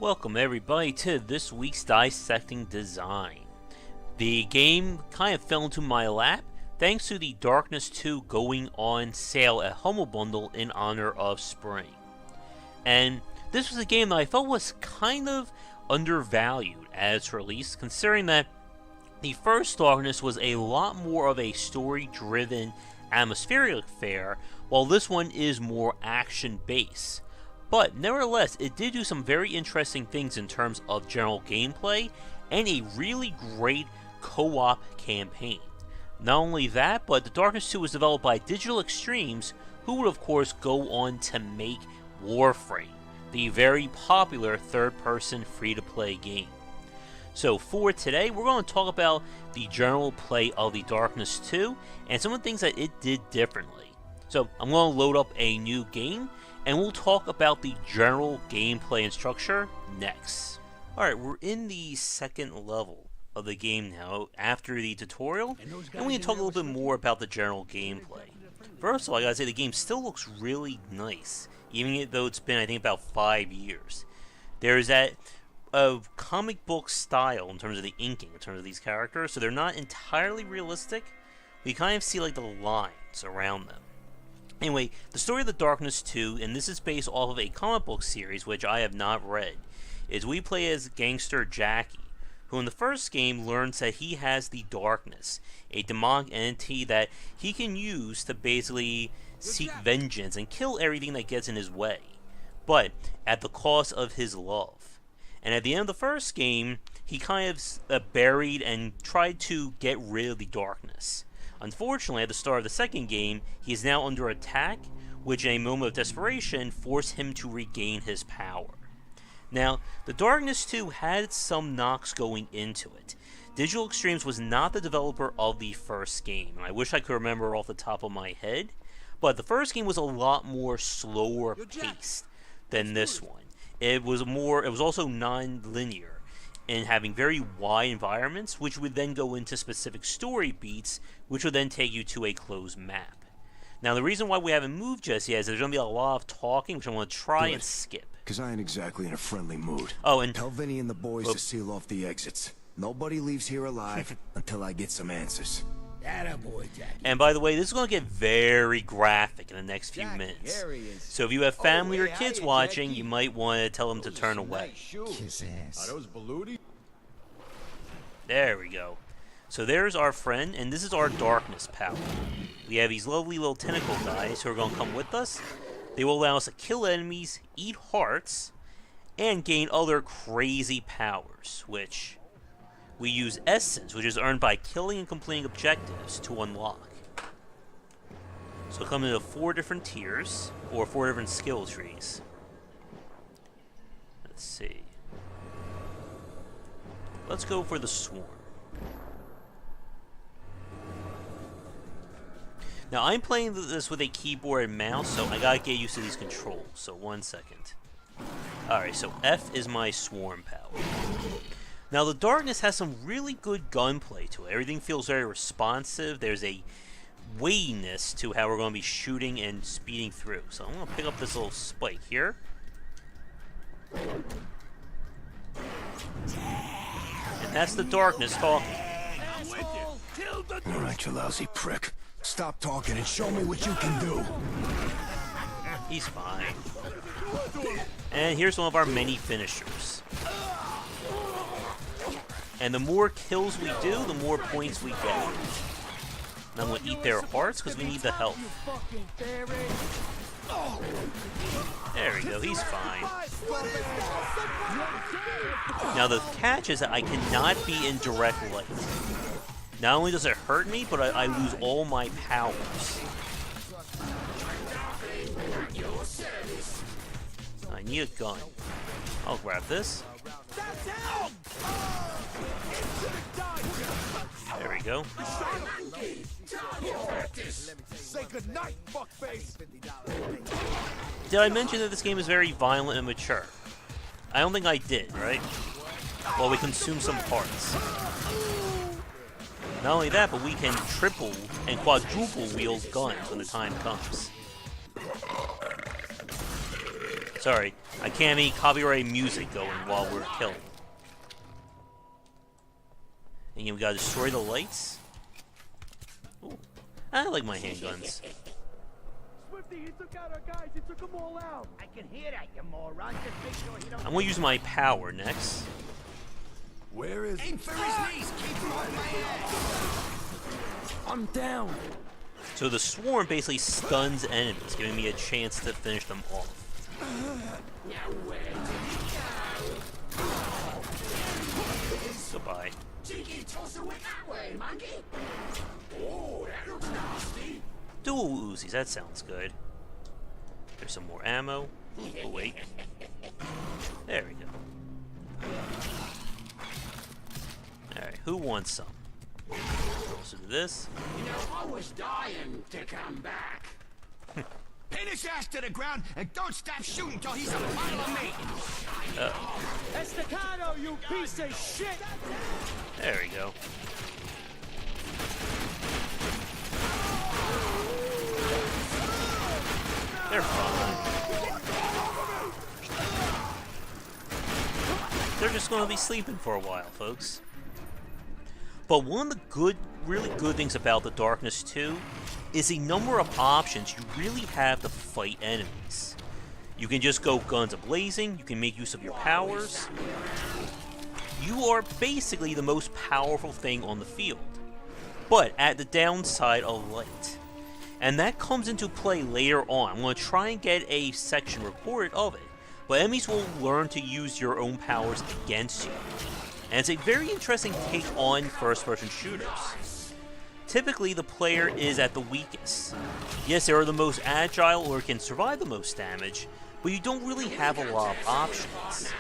Welcome everybody to this week's Dissecting Design. The game kind of fell into my lap thanks to the Darkness 2 going on sale at Humble Bundle in honor of spring. And this was a game that I felt was kind of undervalued at its release, considering that the first Darkness was a lot more of a story-driven atmospheric affair, while this one is more action-based. But nevertheless, it did do some very interesting things in terms of general gameplay and a really great co-op campaign. Not only that, but The Darkness 2 was developed by Digital Extremes, who would of course go on to make Warframe, the very popular third-person free-to-play game. So for today, we're going to talk about the general play of The Darkness 2 and some of the things that it did differently. So I'm going to load up a new game, and we'll talk about the general gameplay and structure next. Alright, we're in the second level of the game now, after the tutorial, and we're going to talk a little bit more about the general gameplay. First of all, I gotta say, the game still looks really nice, even though it's been, I think, about 5 years. There's that comic book style in terms of the inking, in terms of these characters, so they're not entirely realistic. We kind of see like the lines around them. Anyway, the story of The Darkness 2, and this is based off of a comic book series which I have not read, is we play as gangster Jackie, who in the first game learns that he has the Darkness, a demonic entity that he can use to basically seek vengeance and kill everything that gets in his way, but at the cost of his love. And at the end of the first game, he kind of buried and tried to get rid of the Darkness. Unfortunately, at the start of the second game, he is now under attack, which in a moment of desperation forced him to regain his power. Now, The Darkness 2 had some knocks going into it. Digital Extremes was not the developer of the first game, and I wish I could remember off the top of my head, but the first game was a lot more slower paced than this one. It was also non-linear, and having very wide environments, which would then go into specific story beats, which would then take you to a closed map. Now, the reason why we haven't moved just yet is there's going to be a lot of talking, which I'm going to try and skip. Because I ain't exactly in a friendly mood. Oh, and tell Vinny and the boys to seal off the exits. Nobody leaves here alive until I get some answers. Attaboy, Jackie. And by the way, this is going to get very graphic in the next few minutes. So if you have family or kids watching, you might want to tell them to turn away. Kiss ass. Are those Baludi? There we go. So there's our friend, and this is our Darkness power. We have these lovely little tentacle guys who are going to come with us. They will allow us to kill enemies, eat hearts, and gain other crazy powers, which we use Essence, which is earned by killing and completing objectives, to unlock. So it comes into 4 different tiers, or 4 different skill trees. Let's see. Let's go for the Swarm. Now, I'm playing this with a keyboard and mouse, so I gotta get used to these controls, so 1 second. Alright, so F is my Swarm power. Now, The Darkness has some really good gunplay to it. Everything feels very responsive. There's a weightiness to how we're going to be shooting and speeding through. So I'm going to pick up this little spike here. And that's The Darkness talking. Alright, you lousy prick. Stop talking and show me what you can do. He's fine. And here's one of our many finishers. And the more kills we do, the more points we get. And I'm going to eat their hearts because we need the health. There we go, he's fine. Now the catch is that I cannot be in direct light. Not only does it hurt me, but I lose all my powers. I need a gun. I'll grab this. There we go. Did I mention that this game is very violent and mature? I don't think I did, right? Well, we consume some parts. Not only that, but we can triple and quadruple wield guns when the time comes. Sorry, I can't have any copyright music going while we're killing. And we gotta destroy the lights. Ooh, I like my handguns. Swifty, he took out our guys. He took them all out. I can hear that, you moron. Just make sure he don't... I'm gonna use my power next. Where is Aim for his knees. Keep him off my ass. I'm down. So the swarm basically stuns enemies, giving me a chance to finish them off. Goodbye. Dual Uzis, that sounds good. There's some more ammo. Oh, wait. There we go. Alright, who wants some? Also do this. You know, I was dying to come back. Pin his ass to the ground and don't stop shooting till he's a pile of meat. Estacado, you piece of shit. There we go. They're fine. They're just going to be sleeping for a while, folks. But one of the really good things about the Darkness 2 is the number of options you really have to fight enemies. You can just go guns a-blazing, you can make use of your powers. You are basically the most powerful thing on the field, but at the downside of light. And that comes into play later on. I'm going to try and get a section recorded of it, but enemies will learn to use your own powers against you. And it's a very interesting take on first-person shooters. Typically, the player is at the weakest. Yes, they are the most agile or can survive the most damage, but you don't really have a lot of options.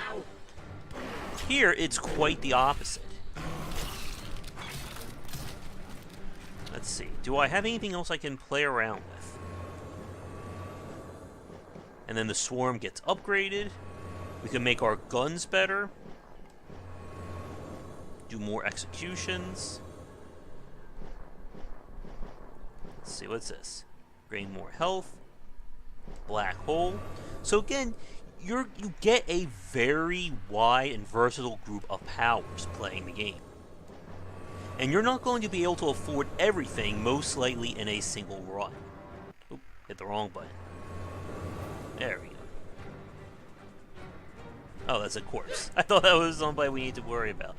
Here, it's quite the opposite. Let's see, do I have anything else I can play around with? And then the swarm gets upgraded. We can make our guns better. Do more executions. Let's see, what's this? Gain more health. Black hole. So again, you get a very wide and versatile group of powers playing the game. And you're not going to be able to afford everything, most likely in a single run. Oop, hit the wrong button. There we go. Oh, that's a corpse. I thought that was somebody we need to worry about.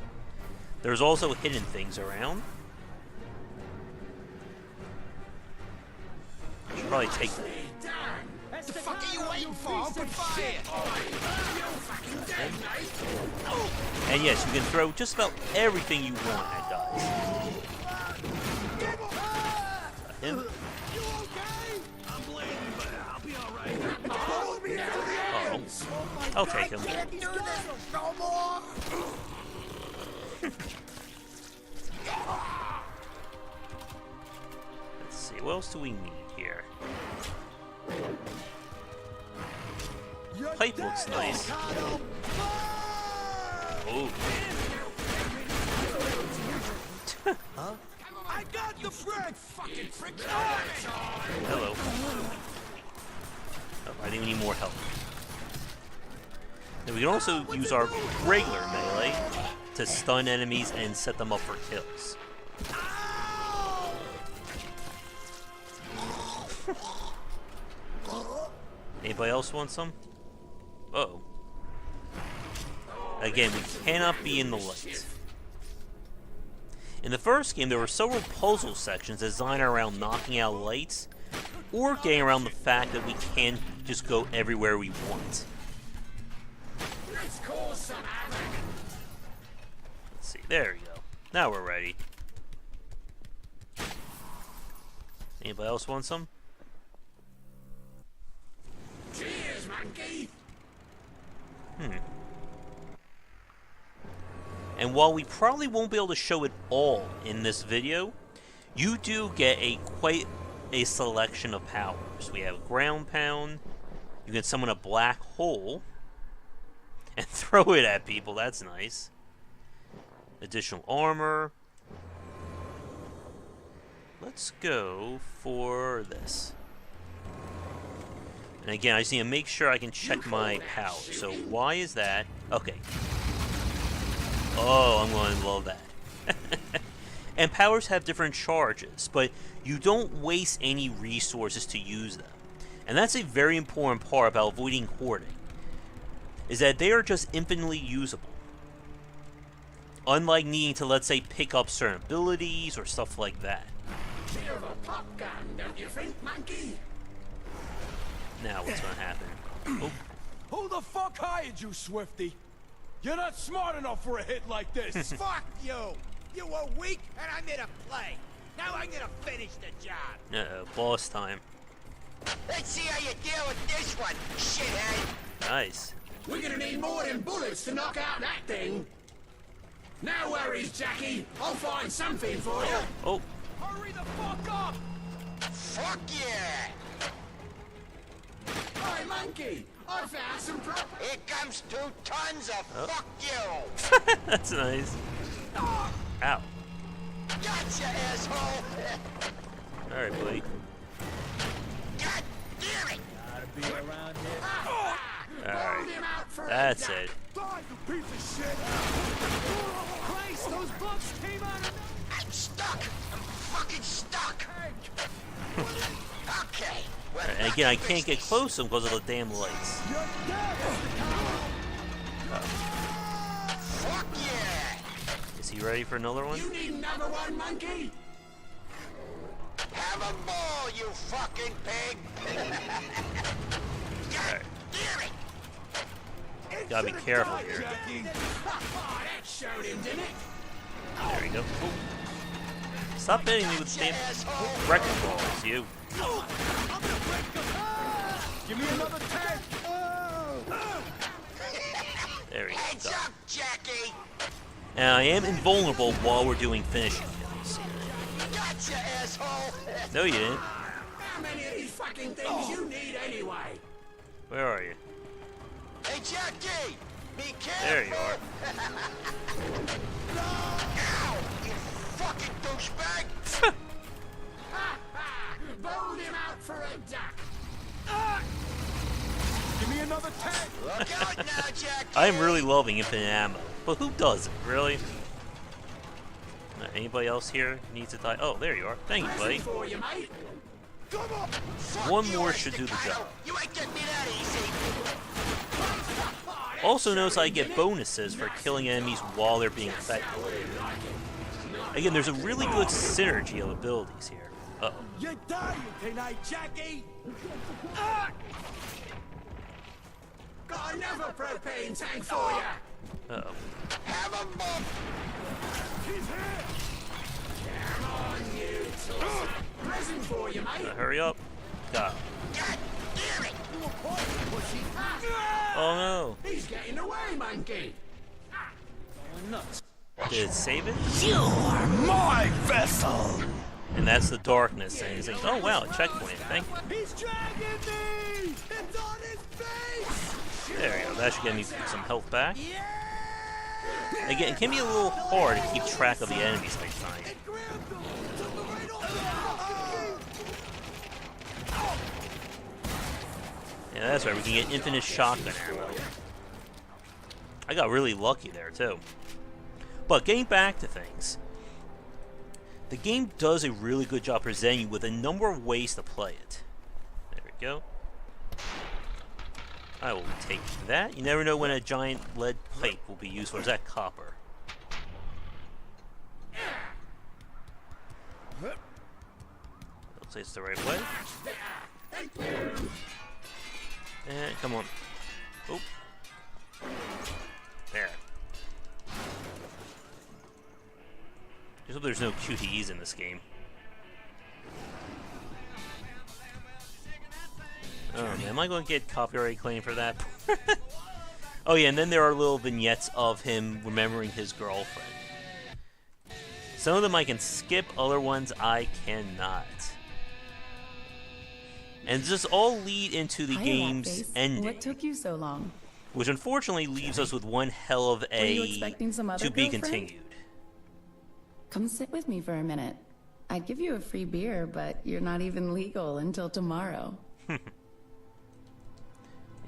There's also hidden things around. Should probably take that. The fuck are you waiting for? Open fire! And yes, you can throw just about everything you want at dies. Him. Uh-oh. I'll take him. Let's see, what else do we need here? Pipe looks nice. Oh. I got the brick! Fucking prick! Hello. Oh, I think we need more help. And we can also use our regular melee to stun enemies and set them up for kills. Anybody else want some? Uh-oh. Again, we cannot be in the light. In the first game, there were several puzzle sections designed around knocking out lights, or getting around the fact that we can't just go everywhere we want. Let's cause some havoc! Let's see, there we go. Now we're ready. Anybody else want some? Cheers, monkey! And while we probably won't be able to show it all in this video, you do get quite a selection of powers. We have ground pound. You can summon a black hole and throw it at people. That's nice. Additional armor. Let's go for this. And again, I just need to make sure I can check my power. So why is that? Okay. Oh, I'm going to love that. And powers have different charges, but you don't waste any resources to use them. And that's a very important part about avoiding hoarding, is that they are just infinitely usable. Unlike needing to, let's say, pick up certain abilities or stuff like that. Bit of a pop gun, don't you think, monkey? Now what's going to happen? Oh, Who the fuck hired you, Swifty? You're not smart enough for a hit like this. Fuck you! You were weak, and I made a play. Now I'm gonna finish the job. uh-oh, boss time. Let's see how you deal with this one, shithead. Nice. We're gonna need more than bullets to knock out that thing. No worries, Jackie. I'll find something for you. Oh, Hurry the fuck up! Fuck yeah! Hi, monkey. I found some property. Here comes 2 tons of fuck you. that's nice. Ow. Gotcha, asshole. Alright, buddy. God damn it! Gotta be around here. Alright. Hold him out for That's a duck. it. Die, you piece of shit! Christ, those bugs came out of... I'm stuck. I'm fucking stuck. Okay. Well, And again, I can't get close to him because of the damn lights. You're dead! fuck yeah! Is he ready for another one? You need another one, monkey? Have a ball, you fucking pig! God damn it! Gotta be careful here. Jackie! Oh, that showed him, didn't it? There we go. Oh. Stop hitting me with the damn wrecking balls, you. Give me another tank! There we Heads go. up, Jackie! And I am invulnerable while we're doing finishing kills. Gotcha, asshole! No, you didn't. How many of these fucking things you need anyway? Where are you? Hey, Jackie! Be careful! There you are. Ow! You fucking douchebag! Bowled him out for a duck! Give me another tank! Look out now, Jackie! I am really loving infinite ammo, but who doesn't, really? Anybody else here needs to die? Oh, there you are. Thank you, buddy. For you, mate. Come on! Fuck One you, more should do the Estacado. job. You ain't getting me that easy. Also notice I get bonuses for killing enemies while they're being affected. Again, there's a really good synergy of abilities here. Uh-oh. You're dying tonight, Jackie! Got another propane tank for you. Uh-oh. Have a bump. He's here! Come on, you two. Present for you, mate. Hurry up. God. God damn it. Oh no. He's getting away, monkey. Did it save it? You're my vessel! And that's the darkness. And he's like, oh wow, checkpoint. Thank you. He's dragging me! It's on his face! There you go. That should get me some health back. Again, it can be a little hard to keep track of the enemies I find. Yeah, that's right. We can get infinite shotgun ammo. I got really lucky there, too. But getting back to things, the game does a really good job presenting you with a number of ways to play it. There we go. I will take that. You never know when a giant lead pipe will be used for. Is that copper? Looks like it's the right way. And come on. Oh. There. Just hope there's no QTEs in this game. Oh man, am I going to get copyright claim for that? Oh yeah, and then there are little vignettes of him remembering his girlfriend. Some of them I can skip, other ones I cannot. And this all lead into the Hiya, game's Lapface. ending, What took you so long? which unfortunately leaves us with one hell of Were you a expecting some other to be girlfriend? continued. Come sit with me for a minute. I'd give you a free beer, but you're not even legal until tomorrow.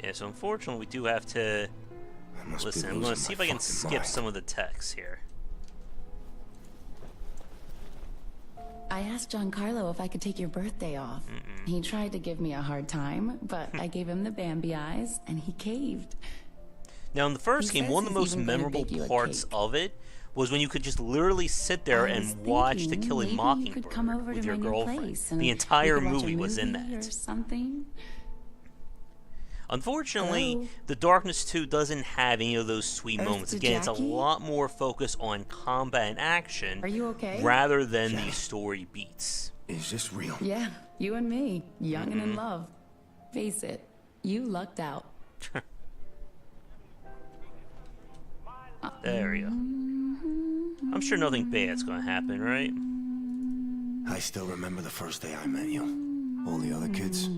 Yeah, so unfortunately we do have to... Listen, I'm going to see if I can skip some of the text here. I asked Giancarlo if I could take your birthday off. He tried to give me a hard time, but I gave him the Bambi eyes, and he caved. Now, in the first He game, says one of the he's most even gonna memorable bake you a parts cake. of it was when you could just literally sit there I was and watch The thinking Killing maybe Mockingbird you could come over with to your my new girlfriend. place and The we entire could watch a movie was in movie or that. something. Unfortunately, Hello? The Darkness 2 doesn't have any of those sweet Earth moments. to Again, it's a Jackie? lot more focused on combat and action Are you okay? rather than the story beats. Is this real? Yeah, you and me, young and in love. Face it, you lucked out. There we go. I'm sure nothing bad's gonna happen, right? I still remember the first day I met you. All the other kids,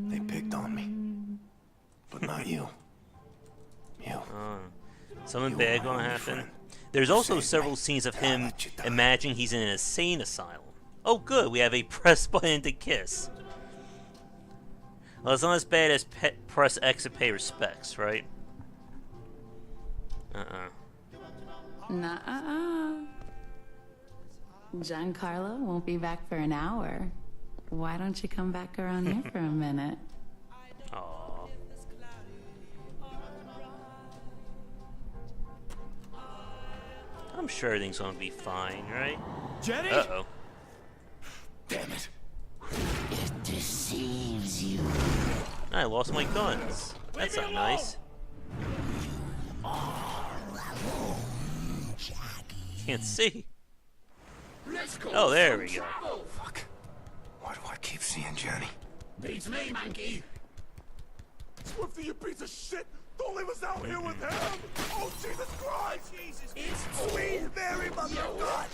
they picked on me. But not you. You. Something You bad are my gonna only happen. friend. There's also Saved several me. scenes of I him let you die. imagining he's in an insane asylum. Oh good, we have a press button to kiss. Well, it's not as bad as press X to pay respects, right? Nuh-uh. Giancarlo won't be back for an hour. Why don't you come back around here for a minute? Aww. I'm sure everything's gonna be fine, right? Jenny? Uh-oh. Damn it. It deceives you. I lost my guns. That's not nice. Can't see. Let's go. Oh, there we go. Fuck. Why do I keep seeing Johnny? Beats me, monkey. Swifty, you piece of shit! Don't leave us out here with him! Oh, Jesus Christ! Jesus! It's sweet Mary, mother of God!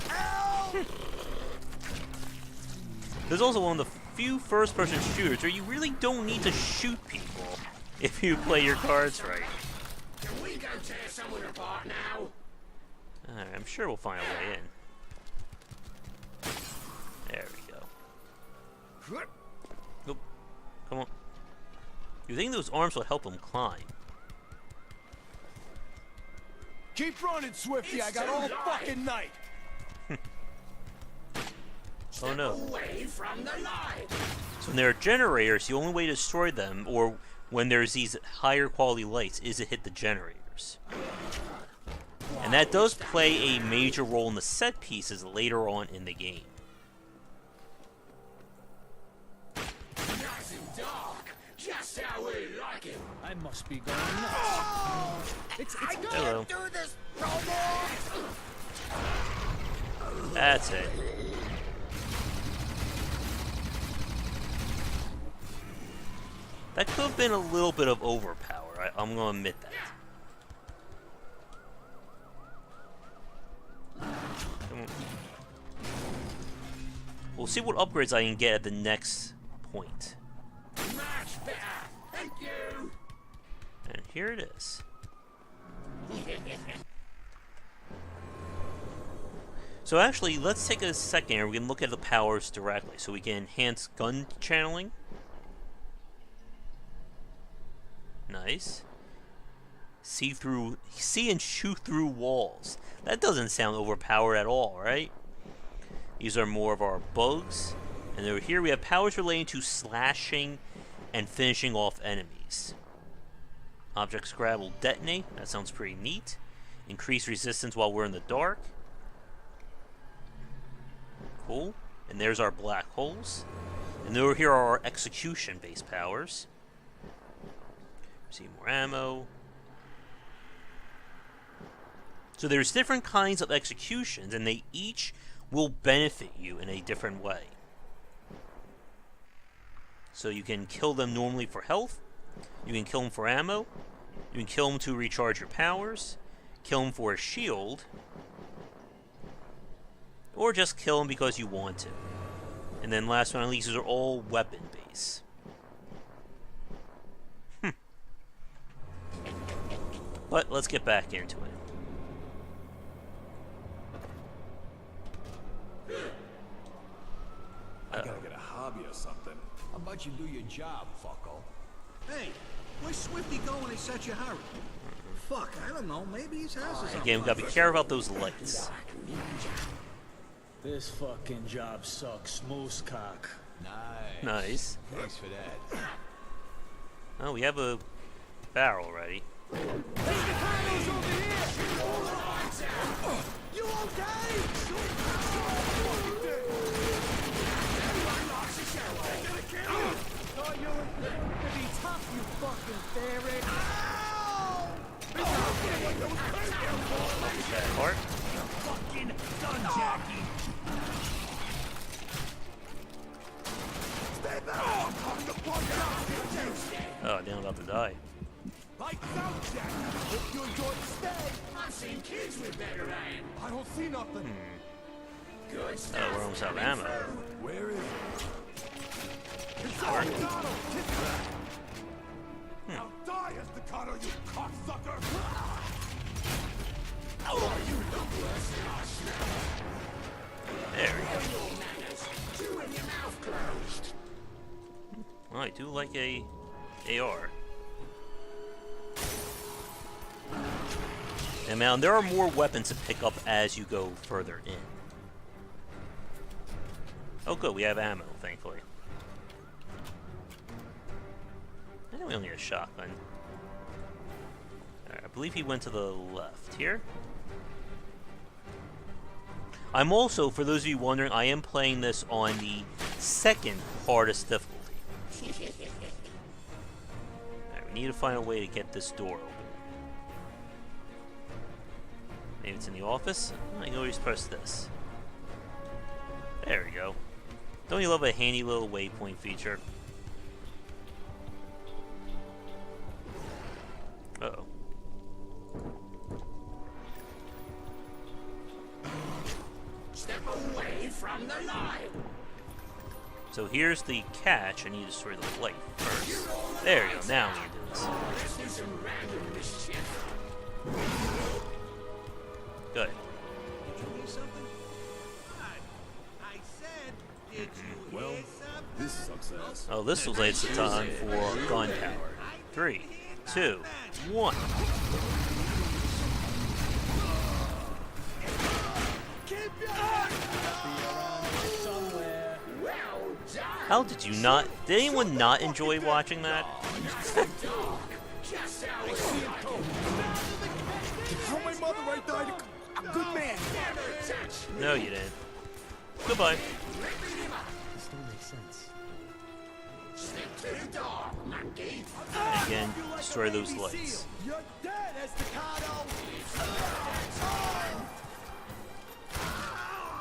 Help! There's also one of the few first-person shooters where you really don't need to shoot people if you play your cards right. Can we go tear someone apart now? Alright, I'm sure we'll find a way in. There we go. Nope. Come on. You think those arms will help him climb? Keep running, Swifty. I got all fucking night. Oh no. Away from the light. So when there are generators, the only way to destroy them, or when there's these higher quality lights, is to hit the generators. And that does play a major role in the set pieces later on in the game. Nice and dark. Just how we like it. I must be going nuts. It's Hello. Do this no more. That's it. That could have been a little bit of overpower. I'm going to admit that. Come on. We'll see what upgrades I can get at the next point. Much better. Thank you. And here it is. So actually, let's take a second here. We can look at the powers directly. So we can enhance gun channeling. Nice. See and shoot through walls. That doesn't sound overpowered at all, right? These are more of our bugs. And over here we have powers relating to slashing and finishing off enemies. Objects grab will detonate. That sounds pretty neat. Increase resistance while we're in the dark. Cool. And there's our black holes. And over here are our execution-based powers. See more ammo. So there's different kinds of executions, and they each will benefit you in a different way. So you can kill them normally for health. You can kill them for ammo. You can kill them to recharge your powers. Kill them for a shield. Or just kill them because you want to. And then last but not least, these are all weapon-based. But let's get back into it. I gotta get a hobby or something. How about you do your job, fucko? Hey, where's Swifty going in such a hurry? Fuck, I don't know. Maybe his house is on Again, we gotta be careful about those lights. This fucking job sucks, moose cock. Nice. Thanks for that. Oh, we have a barrel ready. You okay? Thought you were to be tough, you fucking ferret. That part. Fucking gun jackie. Stay back. Oh, damn, I'm about to die. Lights out, Jack. Hope you enjoyed the stay. I've seen kids with better aim. I don't see nothing. Good stuff. Oh, we're almost out of ammo. Where is it? It's our Staccato. Kiss back. Now die, Staccato, you cocksucker. Oh, you look worse than I smell. There we go. Your manners. Chew with your mouth closed. Well, I do like a AR. And now there are more weapons to pick up as you go further in. Oh good, we have ammo, thankfully. And we only need a shotgun. Alright, I believe he went to the left here. I'm also, for those of you wondering, I am playing this on the second hardest difficulty. Alright, we need to find a way to get this door open. Maybe it's in the office? I can always press this. There we go. Don't you love a handy little waypoint feature? Uh-oh. Step away from the light. So here's the catch. I need to destroy the light first. There we go. Now we can do this. Let's do some random mischief. Good. Did you hear something? I said, did you hear something? This sucks ass. Oh, this looks like it's the time for gun power. 3, 2, 1. Keep your head Somewhere. Well done. How did you not? Did anyone not enjoy watching that? Just how we see it go. Tell my mother I died a good man. Never touch. No, you didn't. Goodbye. This don't make sense. Stick to the door, monkey. And again, destroy those lights. You're dead, Estacado.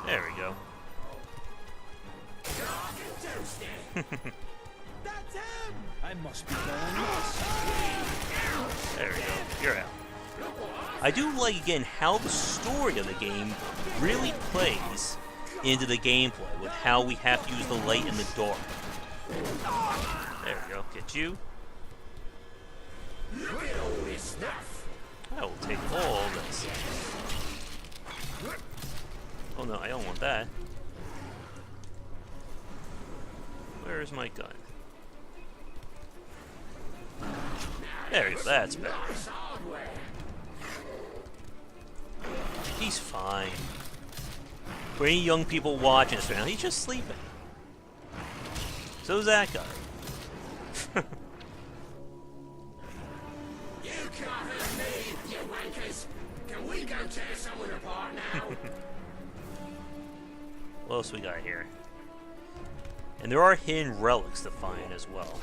There we go. That's him. I must be going nuts. There we go. You're out. I do like, again, how the story of the game really plays into the gameplay with how we have to use the light in the dark. There we go. Get you. Look at all this stuff. I will take all this. Oh no, I don't want that. Where is my gun? There we go, that's better. Nice hardware. He's fine. For any young people watching this right now, he's just sleeping. So's that guy. You can't hurt me, you wankers. Can we go tear someone apart now? What else we got here? And there are hidden relics to find as well.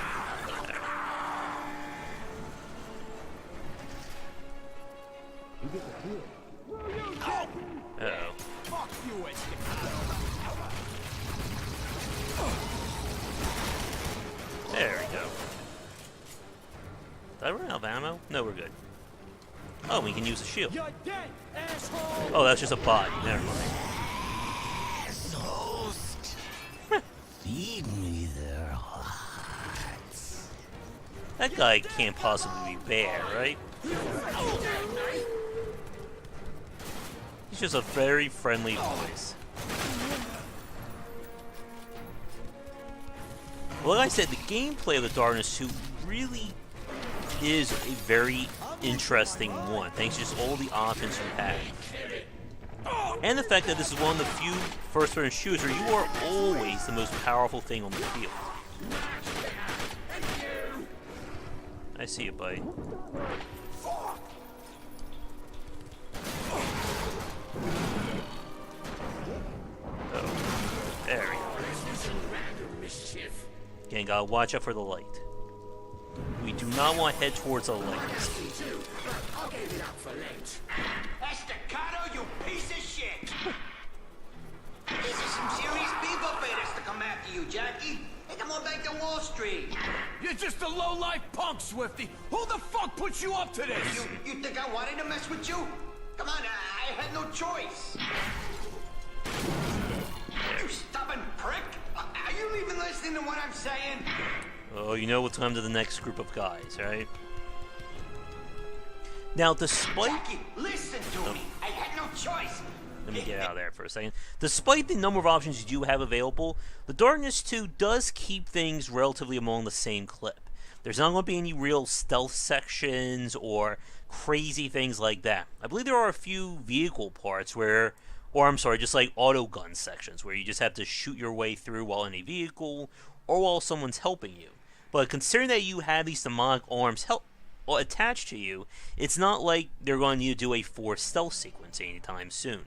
Uh-oh. Fuck you, There we go. Did I run out of ammo? No, we're good. Oh, we can use a shield. You're dead, asshole. Oh, that's just a body. Never mind. Feed me their hearts. That guy can't possibly be bad, right? He's just a very friendly voice. Well, like I said, the gameplay of the Darkness 2 really is a very interesting one, thanks to just all the options you have. And the fact that this is one of the few first-person shooters where you are always the most powerful thing on the field. I see you, buddy. Oh, there we go. Again, gotta watch out for the light. We do not want to head towards a light. Estacado, you piece of shit! These are some serious people betters to come after you, Jackie. Hey, come on back to Wall Street. You're just a low-life punk, Swifty. Who the fuck put you up to this? You think I wanted to mess with you? Come on, I had no choice. You stubborn prick! Are you even listening to what I'm saying? Oh, you know what's coming to the next group of guys, right? Now, despite... Jackie, listen to me. I had no choice. Let me get out of there for a second. Despite the number of options you do have available, the Darkness 2 does keep things relatively along the same clip. There's not going to be any real stealth sections or crazy things like that. I believe there are a few vehicle parts where... Or, I'm sorry, just like auto gun sections, where you just have to shoot your way through while in a vehicle, or while someone's helping you. But considering that you have these demonic arms attached to you, it's not like they're going to need to do a forced stealth sequence anytime soon.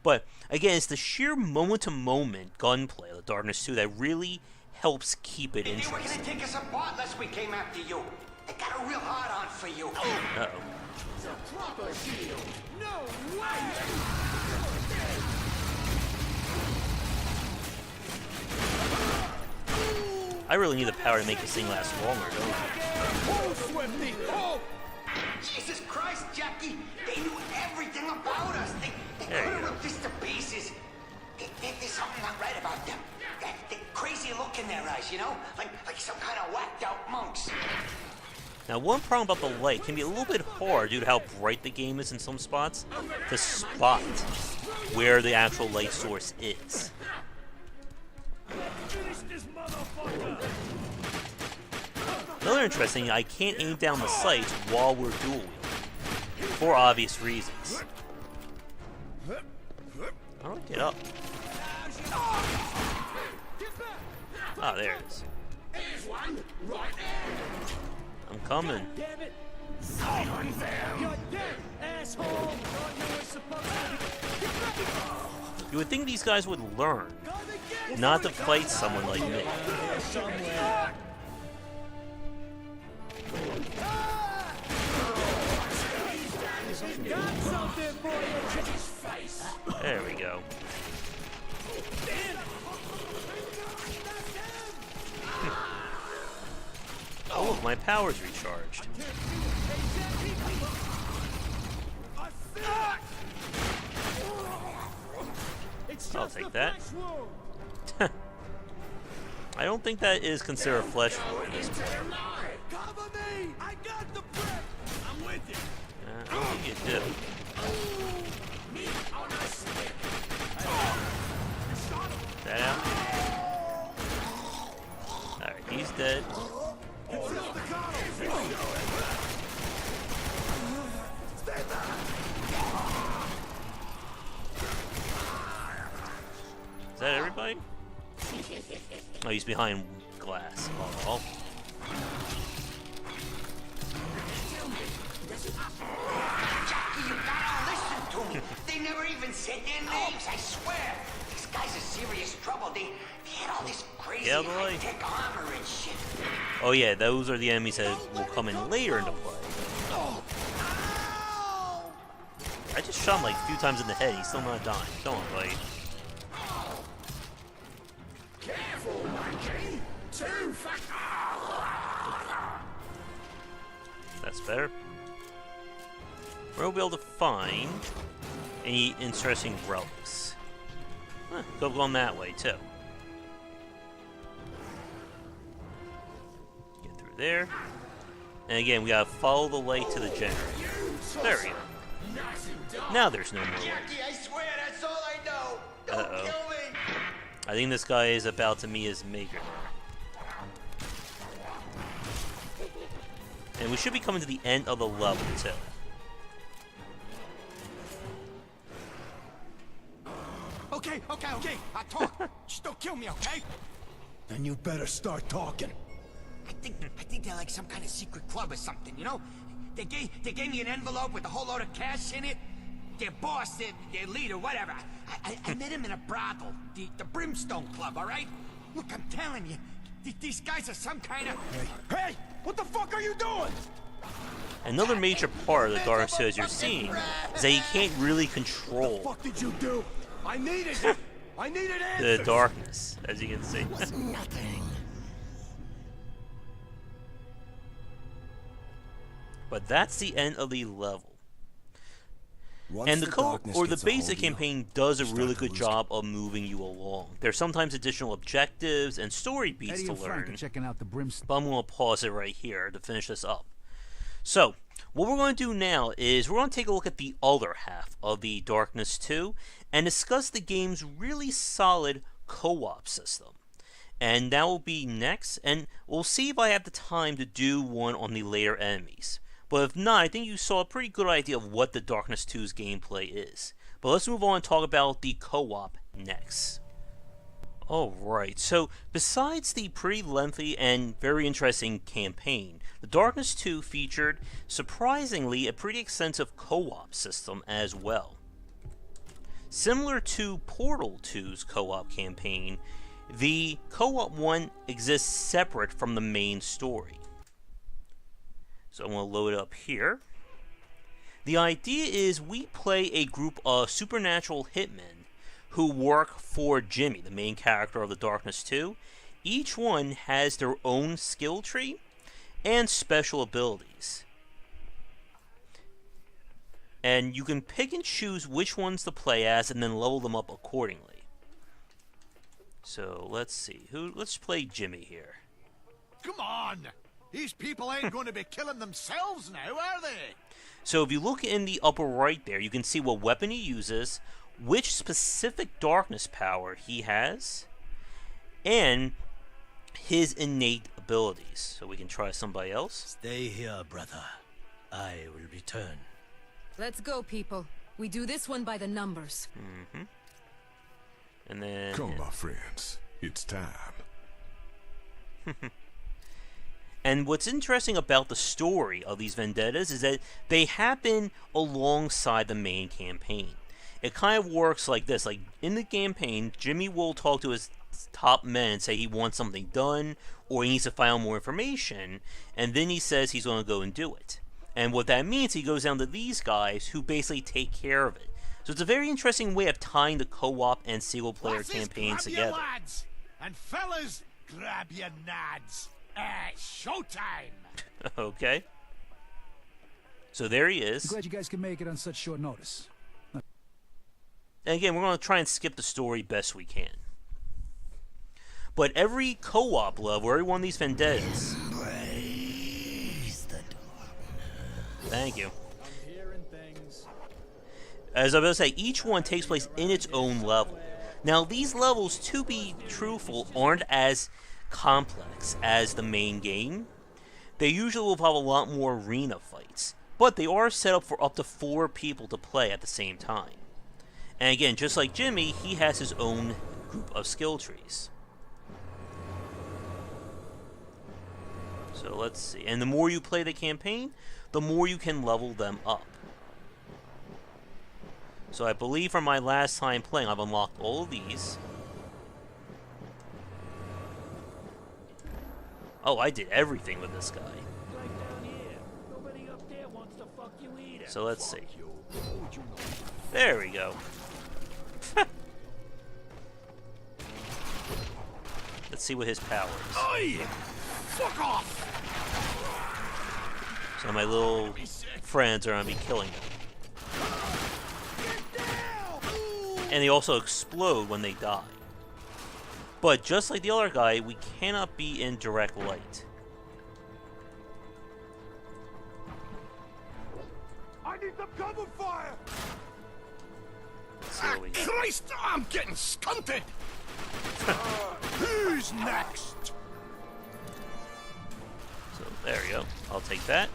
But, again, it's the sheer moment-to-moment gunplay of the Darkness 2 that really helps keep it interesting. They were going to take us apart unless we came after you. They got a real hard on for you. Uh-oh. It's a proper shield. No way! I really need the power to make this thing last longer, don't I? Oh, Swifty! Oh! Jesus Christ, Jackie! They knew everything about us. They There could you have go. ripped us to pieces. There's something not right about them. That crazy look in their eyes, you know? Like some kind of whacked out monks. Now, one problem about the light can be a little bit hard due to how bright the game is in some spots to spot where the actual light source is. Finish this motherfucker! Another interesting, I can't aim down the sights while we're dual wielding, for obvious reasons. How do I get up? Ah, there it is. Here's one, right there. I'm coming. Damn it! Someone there. You're dead, asshole! Thought you were supposed to... You would think these guys would learn not to fight someone like me. Somewhere. Got something for you, face. There we go. Oh, look, my power's recharged. I'll take that. I don't think that is considered a flesh wound. Cover me! I got the prep! I'm with you! I don't think you do. That out? Alright, he's dead. Is that everybody? Oh, he's behind glass. Oh. Jackie, you gotta listen to me. They never even said their names, I swear. These guys are serious trouble. They had all this crazy Yeah, boy. high-tech armor and shit. Oh yeah, those are the enemies that will come in later into play. I just shot him like a few times in the head. He's still not dying. Come on, buddy. Careful, monkey. Too fast. That's better. We'll be able to find any interesting relics. Huh, could have gone that way too. Get through there. And again, we gotta follow the light to the generator. There we go. Now there's no more light. Jackie, I swear that's all I know. Don't Uh-oh. kill me. I think this guy is about to meet his maker. And we should be coming to the end of the level, too. Okay. Talk. Just don't kill me, okay? Then you better start talking. I think they're like some kind of secret club or something, you know? They gave me an envelope with a whole load of cash in it. Their boss, their leader, whatever. I met him in a brothel, the Brimstone Club, all right? Look, I'm telling you, these guys are some kind of... Hey! What the fuck are you doing? Another major part of the Darkness 2 as you're seeing is that you can't really control What did you do? I needed answers. the darkness, as you can see. Nothing. But that's the end of the level. Once And the co-op darkness or the gets a basic hold of you, campaign does a start really to good lose job of moving you along. There's sometimes additional objectives and story beats Eddie to and Frank are learn, checking out the Brimstone. but I'm going to pause it right here to finish this up. So, what we're going to do now is we're going to take a look at the other half of the Darkness 2 and discuss the game's really solid co-op system. And that will be next, and we'll see if I have the time to do one on the later enemies. But if not, I think you saw a pretty good idea of what the Darkness 2's gameplay is. But let's move on and talk about the co-op next. Alright, so besides the pretty lengthy and very interesting campaign, the Darkness 2 featured, surprisingly, a pretty extensive co-op system as well. Similar to Portal 2's co-op campaign, the co-op one exists separate from the main story. So I'm going to load it up here. The idea is we play a group of supernatural hitmen who work for Jimmy, the main character of the Darkness 2. Each one has their own skill tree and special abilities. And you can pick and choose which ones to play as and then level them up accordingly. So let's see. Let's play Jimmy here. Come on! These people ain't going to be killing themselves now, are they? So if you look in the upper right there, you can see what weapon he uses, which specific darkness power he has, and his innate abilities. So we can try somebody else. Stay here, brother. I will return. Let's go, people. We do this one by the numbers. And then... Come, my friends. It's time. And what's interesting about the story of these vendettas is that they happen alongside the main campaign. It kind of works like this. Like, in the campaign, Jimmy will talk to his top men and say he wants something done, or he needs to find out more information, and then he says he's going to go and do it. And what that means, he goes down to these guys who basically take care of it. So it's a very interesting way of tying the co-op and single-player campaigns grab together. Your lads. And fellas, grab your nads. Showtime! Okay. So there he is. I'm glad you guys can make it on such short notice. And again, we're going to try and skip the story best we can. But every co-op level, every one of these vendettas... Thank you. I'm hearing things. As I was going to say, each one takes place in its own level. Now, these levels, to be truthful, aren't as complex as the main game. They usually will have a lot more arena fights, but they are set up for up to 4 people to play at the same time. And again, just like Jimmy, he has his own group of skill trees. So let's see. And the more you play the campaign, the more you can level them up. So I believe from my last time playing, I've unlocked all of these. Oh, I did everything with this guy. Like down here. Nobody up there wants to fuck you either. So let's see. You. What would you know? There we go. Let's see what his power is. Oi! Fuck off! So my little friends are going to be killing them. And they also explode when they die. But just like the other guy, we cannot be in direct light. I need some cover fire! Let's see what we got. Christ, I'm getting stunted! Who's next? So There we go. I'll take that.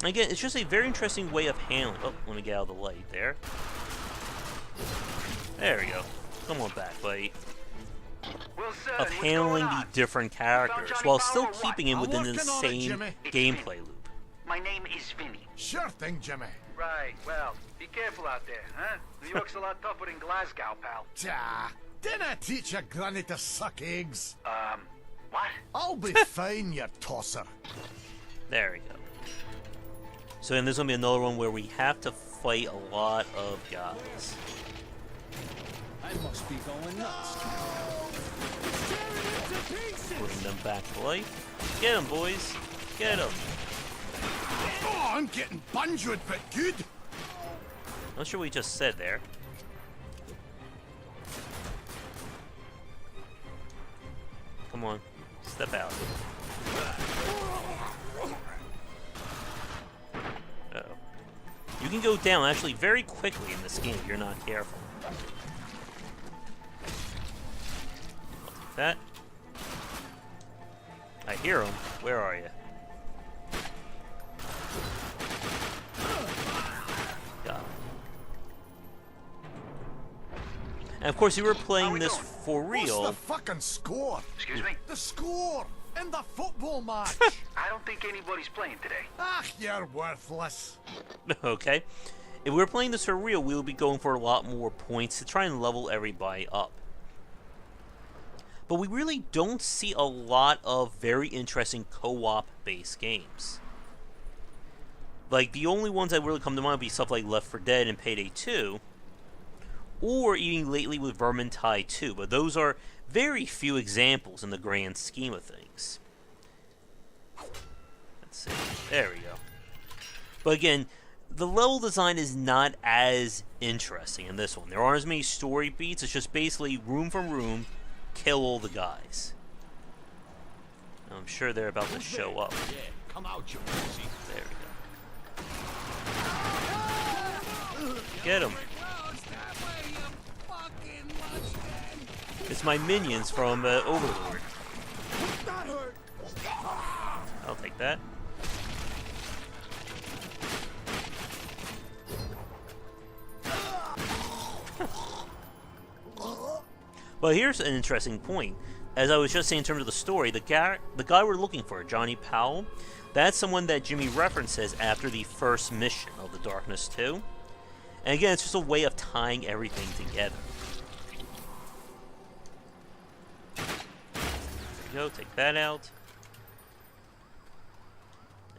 Again, it's just a very interesting way of handling. Oh, let me get out of the light there. There we go. Come on back, buddy. Of handling the different characters while still keeping it within the same gameplay loop. My name is Vinny. Sure thing, Jimmy. Right, well, be careful out there, huh? New York's a lot tougher than Glasgow, pal. Ta! Didn't I teach your granny to suck eggs? What? I'll be fine, you tosser. There we go. So then there's going to be another one where we have to fight a lot of guys. I must be going nuts. Bring them back to life. Get them, boys. Get them. Oh, I'm getting bungered, but good. Not sure what he just said there. Come on. Step out. Uh-oh. You can go down actually very quickly in this game if you're not careful. I'll take that. I hear him. Where are you? Got him. And of course, you were playing this for real. What's the fucking score? Excuse me? The score in the football match. I don't think anybody's playing today. Ah, you're worthless. Okay. If we were playing this for real, we would be going for a lot more points to try and level everybody up. But we really don't see a lot of very interesting co-op based games. Like, the only ones that really come to mind would be stuff like Left 4 Dead and Payday 2, or even lately with Vermintide 2, but those are very few examples in the grand scheme of things. Let's see. There we go. But again, the level design is not as interesting in this one. There aren't as many story beats. It's just basically room for room, kill all the guys. I'm sure they're about to show up. Yeah, come out, you pussy. There we go. Get him. It's my minions from Overlord. I'll take that. But here's an interesting point. As I was just saying in terms of the story, the guy we're looking for, Johnny Powell, that's someone that Jimmy references after the first mission of the Darkness 2. And again, it's just a way of tying everything together. There we go, take that out.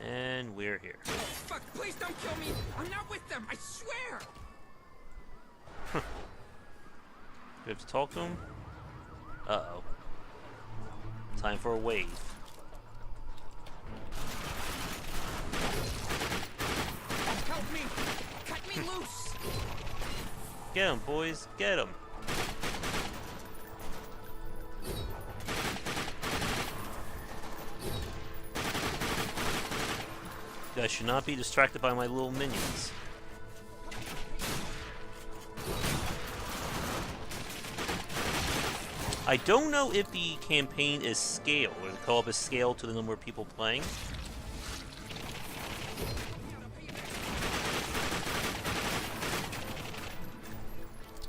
And we're here. Fuck, please don't kill me. I'm not with them, I swear. Do we have to talk to him? Uh-oh. Time for a wave. Help me. Cut me loose. Get him, boys. Get him. You guys should not be distracted by my little minions. I don't know if the campaign is scaled, or the co-op is scaled to the number of people playing.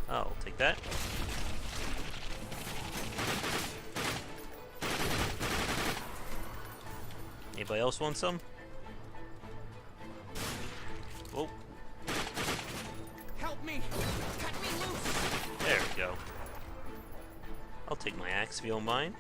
Oh, I'll take that. Anybody else want some? Oh. Help me. Cut me loose. There we go. I'll take my axe if you don't mind.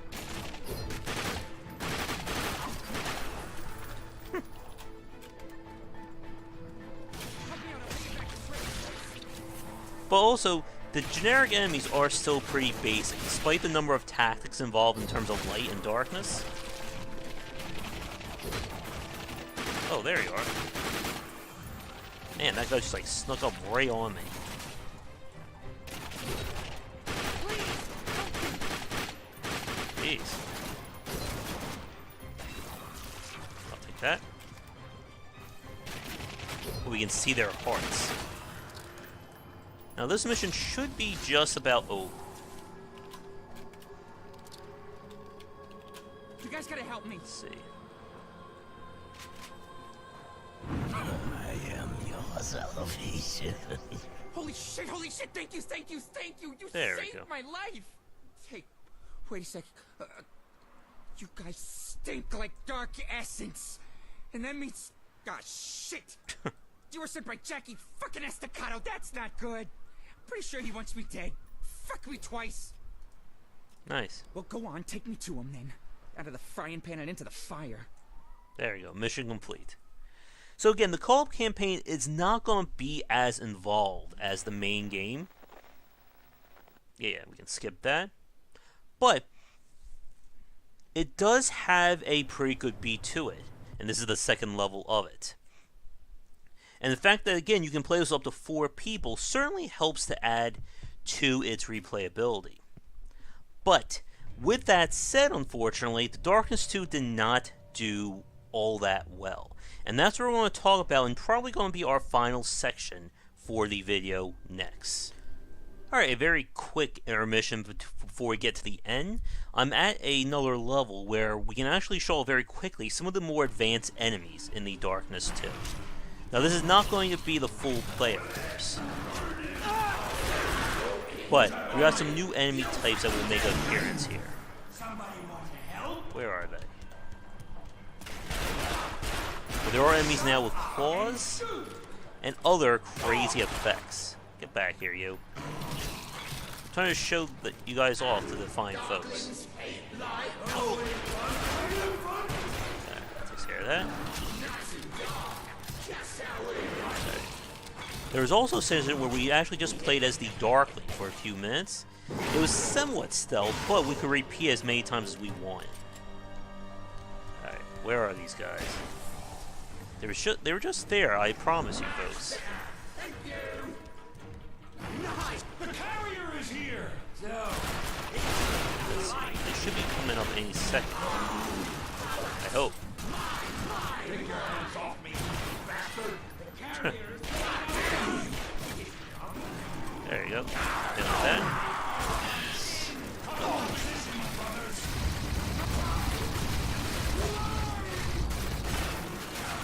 But also, the generic enemies are still pretty basic, despite the number of tactics involved in terms of light and darkness. Oh, there you are. Man, that guy just like snuck up right on me. Jeez. I'll take that. We can see their hearts. Now this mission should be just about over. You guys gotta help me. Let's see. I am your salvation. Holy shit, thank you, thank you, thank you. You There we saved go. my life. Hey, wait a sec. You guys stink like dark essence. And that means... Ah, shit. You were sent by Jackie fucking Estacado. That's not good. Pretty sure he wants me dead. Fuck me twice. Nice. Well, go on, take me to him then. Out of the frying pan and into the fire. There you go. Mission complete. So again, the co-op campaign is not going to be as involved as the main game. Yeah, we can skip that. But it does have a pretty good beat to it. And this is the second level of it. And the fact that, again, you can play this up to 4 people certainly helps to add to its replayability. But with that said, unfortunately, The Darkness 2 did not do all that well. And that's what we're going to talk about, and probably going to be our final section for the video next. Alright, a very quick intermission before we get to the end. I'm at another level where we can actually show very quickly some of the more advanced enemies in The Darkness 2. Now this is not going to be the full play, of course. But we got some new enemy types that will make an appearance here. Where are they? Well, there are enemies now with claws and other crazy effects. Get back here, you. I'm trying to show you guys off to the fine folks. Okay, takes care of that. Okay. There was also a session where we actually just played as the Darkling for a few minutes. It was somewhat stealth, but we could repeat as many times as we wanted. Alright, where are these guys? They were just there, I promise you folks. Thank you. Nice. The carrier is here. Let's see, they should be coming up any second. I hope. Take your hands off me, bastard. The carrier is There you go. Did that.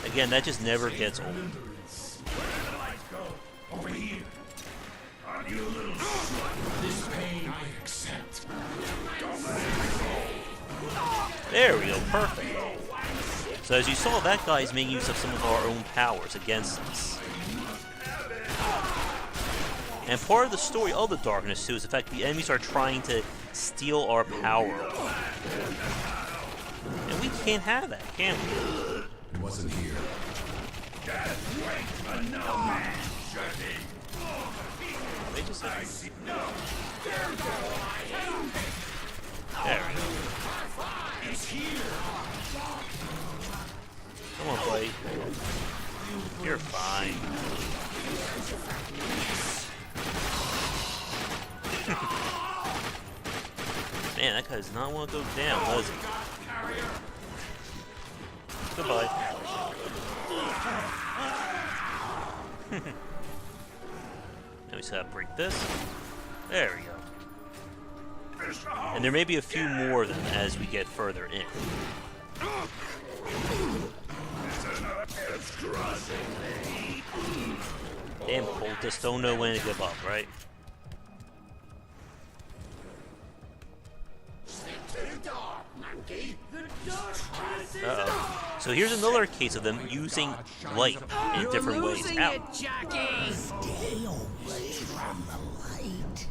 Again, that just never gets old. Where did the lights go? Over here. Aren't you a little slut? This pain I accept. Don't let it go. There we go, perfect. So as you saw, that guy is making use of some of our own powers against us. And part of the story of the Darkness 2 is the fact the enemies are trying to steal our power. And we can't have that, can we? It wasn't here. Just wait a no man, Shirty. They just said, There we go. there we go. It's here. Come on, buddy. You're fine. Man, that guy does not want to go down, does he? Goodbye. Now we just gotta break this. There we go. And there may be a few more of them as we get further in. Damn cultists don't know when to give up, right? Uh-oh. So here's another case of them using light in different ways. Ow. Jackie! Stay away from the light.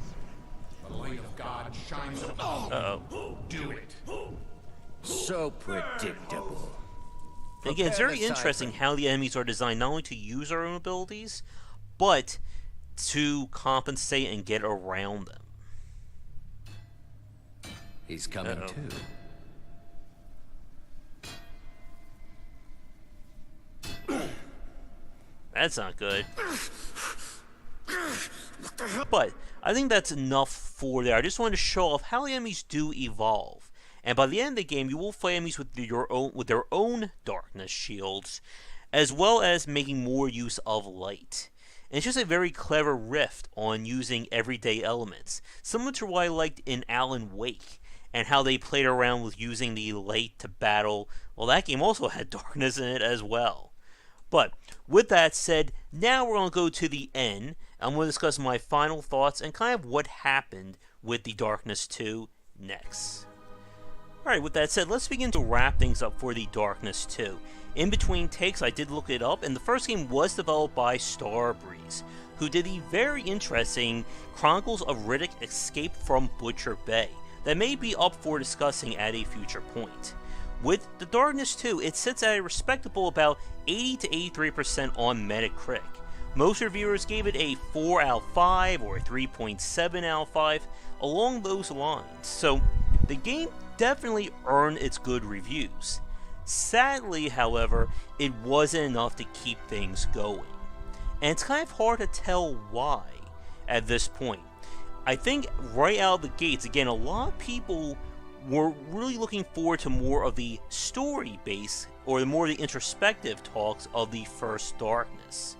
The light of God shines upon Uh-oh. Do it. So predictable. Again, it's very interesting how the enemies are designed not only to use our own abilities, but to compensate and get around them. He's coming too. That's not good. But I think that's enough for there. I just wanted to show off how the enemies do evolve. And by the end of the game, you will fight enemies with their own darkness shields, as well as making more use of light. And it's just a very clever riff on using everyday elements, similar to what I liked in Alan Wake. and how they played around with using the light to battle. Well, that game also had darkness in it as well. But with that said, now we're going to go to the end. I'm going to discuss my final thoughts and kind of what happened with the Darkness 2 next. Alright, with that said, let's begin to wrap things up for the Darkness 2. In between takes, I did look it up, and the first game was developed by Starbreeze, who did the very interesting Chronicles of Riddick Escape from Butcher Bay, that may be up for discussing at a future point. With The Darkness 2, it sits at a respectable about 80 to 83% on Metacritic. Most reviewers gave it a 4 out of 5 or a 3.7 out of 5, along those lines, so the game definitely earned its good reviews. Sadly, however, it wasn't enough to keep things going. And it's kind of hard to tell why at this point. I think right out of the gates, again, a lot of people were really looking forward to more of the story base or the more of the introspective talks of the first Darkness.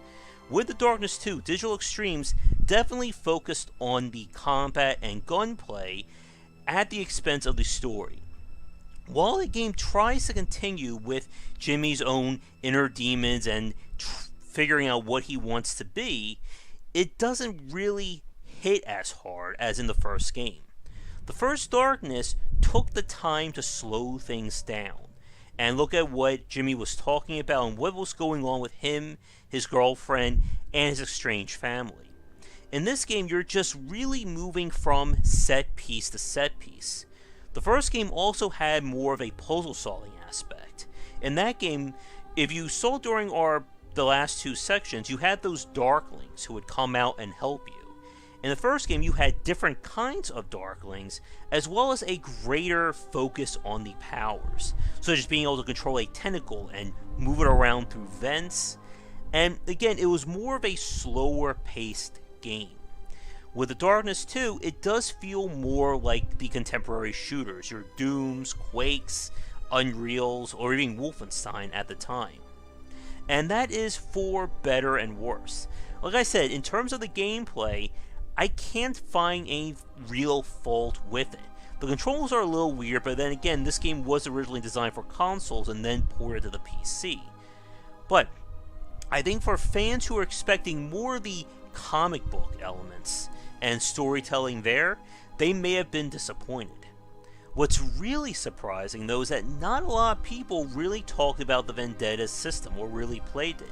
With The Darkness 2, Digital Extremes definitely focused on the combat and gunplay at the expense of the story. While the game tries to continue with Jimmy's own inner demons and figuring out what he wants to be, it doesn't really hit as hard as in the first game. The first Darkness took the time to slow things down and look at what Jimmy was talking about and what was going on with him, his girlfriend, and his estranged family. In this game, you're just really moving from set piece to set piece. The first game also had more of a puzzle solving aspect. In that game, if you saw during the last two sections, you had those Darklings who would come out and help you. In the first game, you had different kinds of Darklings, as well as a greater focus on the powers, such as being able to control a tentacle and move it around through vents. And again, it was more of a slower paced game. With The Darkness 2, it does feel more like the contemporary shooters, your Dooms, Quakes, Unreals, or even Wolfenstein at the time. And that is for better and worse. Like I said, in terms of the gameplay, I can't find any real fault with it. The controls are a little weird, but then again, this game was originally designed for consoles and then ported to the PC. But I think for fans who are expecting more of the comic book elements and storytelling there, they may have been disappointed. What's really surprising, though, is that not a lot of people really talked about the Vendetta system or really played it.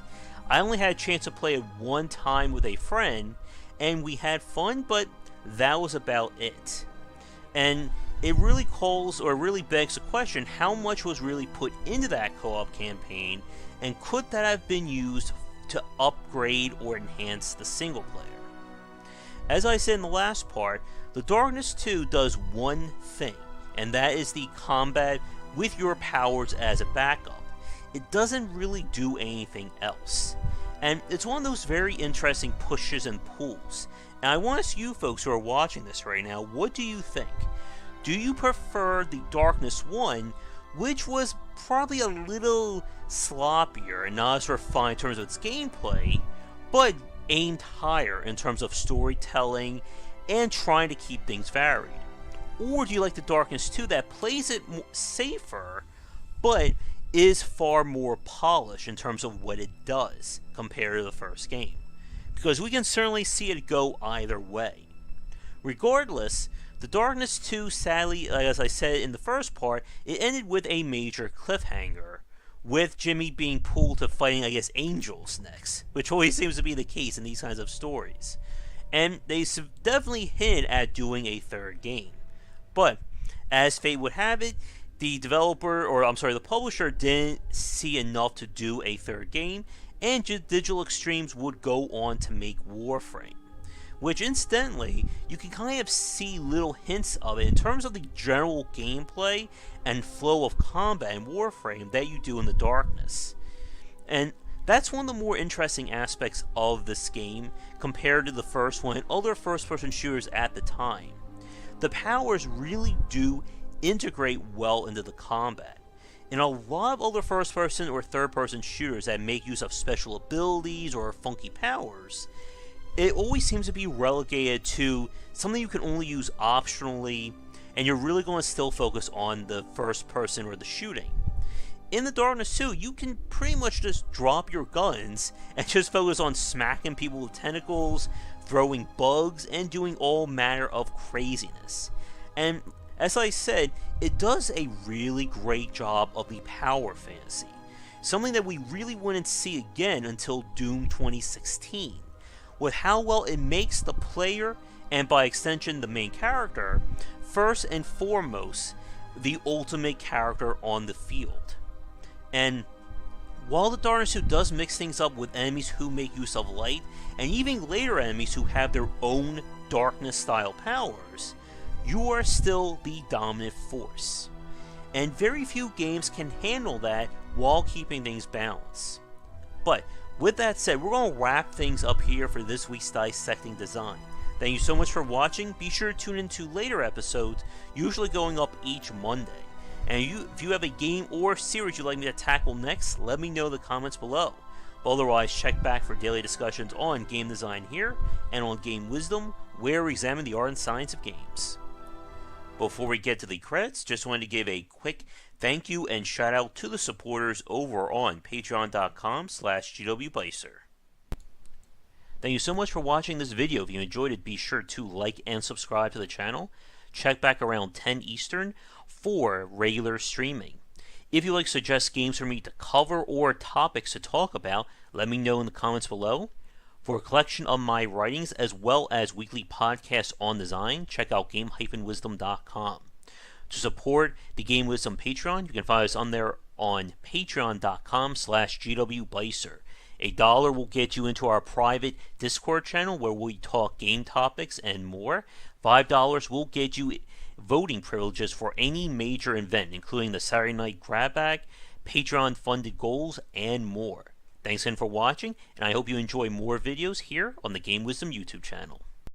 I only had a chance to play it one time with a friend, and we had fun, but that was about it. And it really begs the question, how much was really put into that co-op campaign, and could that have been used to upgrade or enhance the single player? As I said in the last part, The Darkness 2 does one thing, and that is the combat with your powers as a backup. It doesn't really do anything else. And it's one of those very interesting pushes and pulls. And I want to ask you folks who are watching this right now, what do you think? Do you prefer The Darkness 1, which was probably a little sloppier and not as refined in terms of its gameplay, but aimed higher in terms of storytelling and trying to keep things varied? Or do you like The Darkness 2 that plays it safer, but is far more polished in terms of what it does compared to the first game? Because we can certainly see it go either way. Regardless, The Darkness 2, sadly, as I said in the first part, it ended with a major cliffhanger, with Jimmy being pulled to fighting, I guess, angels next, which always seems to be the case in these kinds of stories. And they definitely hinted at doing a third game. But, as fate would have it, the publisher didn't see enough to do a third game, and Digital Extremes would go on to make Warframe. Which, incidentally, you can kind of see little hints of it in terms of the general gameplay and flow of combat in Warframe that you do in The Darkness. And that's one of the more interesting aspects of this game compared to the first one and other first-person shooters at the time. The powers really do integrate well into the combat. In a lot of other first-person or third-person shooters that make use of special abilities or funky powers, it always seems to be relegated to something you can only use optionally, and you're really going to still focus on the first person or the shooting. In the Darkness 2, you can pretty much just drop your guns and just focus on smacking people with tentacles, throwing bugs, and doing all manner of craziness. And as I said, it does a really great job of the power fantasy, something that we really wouldn't see again until Doom 2016, with how well it makes the player, and by extension the main character, first and foremost, the ultimate character on the field. And while the Darkness 2 does mix things up with enemies who make use of light, and even later enemies who have their own darkness style powers, you are still the dominant force. And very few games can handle that while keeping things balanced. But with that said, we're going to wrap things up here for this week's Dissecting Design. Thank you so much for watching. Be sure to tune into later episodes, usually going up each Monday. And if you have a game or series you'd like me to tackle next, let me know in the comments below. Otherwise, check back for daily discussions on game design here, and on Game Wisdom, where we examine the art and science of games. Before we get to the credits, just wanted to give a quick thank you and shout out to the supporters over on patreon.com/gwbicer. Thank you so much for watching this video. If you enjoyed it, be sure to like and subscribe to the channel. Check back around 10 Eastern for regular streaming. If you'd like to suggest games for me to cover or topics to talk about, let me know in the comments below. For a collection of my writings as well as weekly podcasts on design, check out game-wisdom.com. To support the Game Wisdom Patreon, you can find us on there on patreon.com/gwbicer. $1 will get you into our private Discord channel where we talk game topics and more. $5 will get you voting privileges for any major event, including the Saturday Night Grab Bag, Patreon-funded goals, and more. Thanks again for watching, and I hope you enjoy more videos here on the Game Wisdom YouTube channel.